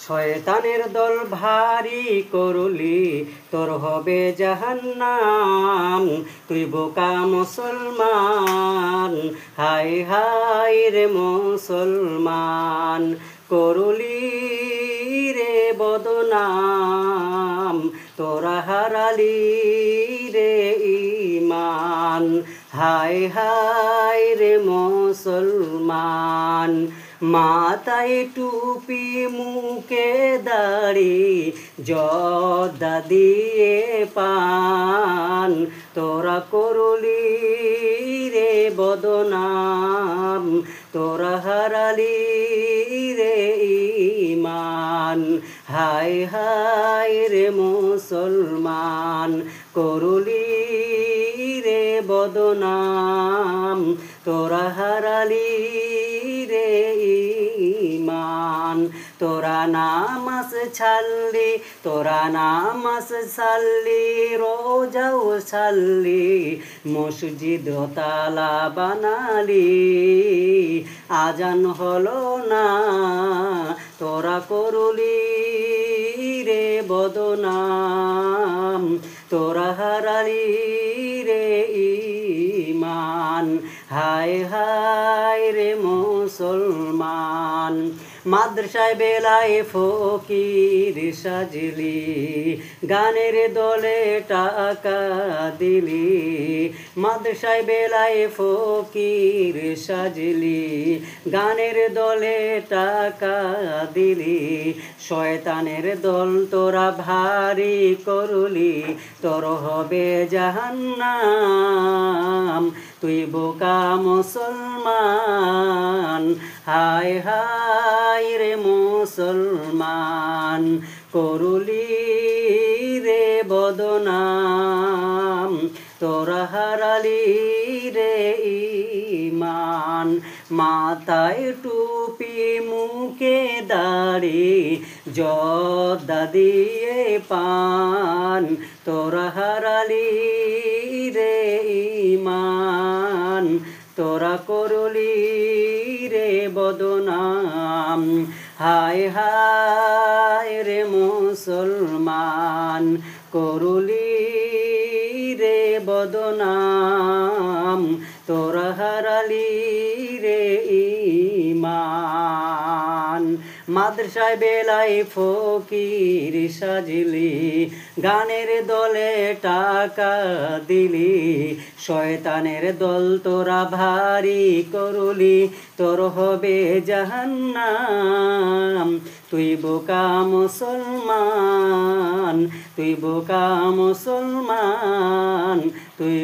শয়তানের দল ভারী করলি তোর হবে জাহান্নাম। তুই বোকা মুসলমান, হায় হায় রে মুসলমান, করলি রে বদনাম, তোরা হারালি রে ঈমান। হায় হায় রে মুসলমান, মাথায় টুপি মুখে দাড়ি জর্দা দিয়ে পান, তোরা করলি রে বদনাম, তোরা হারালি রে ঈমান। হায় হায় রে মুসলমান, করলি রে বদনাম, তোরা হারালি রে ঈমান। তোরা নামাজ ছাড়লি, তোরা নামাজ ছাড়লি, রোজাও ছাড়লি, মসজিদ তালা বানালি, আজান হলো না, তোরা করলি রে বদনাম, তোরা হারালি রে ঈমান। হায় হায় রে মুসলমান, মাদ্রাসায় বেলায় ফকির সাজলি, গানের দলে টাকা দিলি, মাদ্রাসায় বেলায় ফকির সাজলি, গানের দলে টাকা দিলি, শয়তানের দল তোরা ভারী করলি, তোর হবে জাহান্নাম। তুই বোকা মুসলমান, হায় হায় রে মুসলমান, করলি রে বদনাম, তোরা হারালি রে ঈমান। মাথায় টুপি মুখে দাড়ি জর্দা দিয়ে পান, তোরা হারালি রে ঈমান, তোরা করলি রে বদনাম। হায় হায় রে মুসলমান, করলি রে বদনাম, তোরা হারালি রে ঈমান। মাদ্রাসায় বেলায় ফকির সাজলি, গানের দলে টাকা দিলি, শয়তানের দল তোরা ভারী করলি, তোর হবে জাহান্নাম। তুই বোকা মুসলমান, তুই বোকা মুসলমান, তুই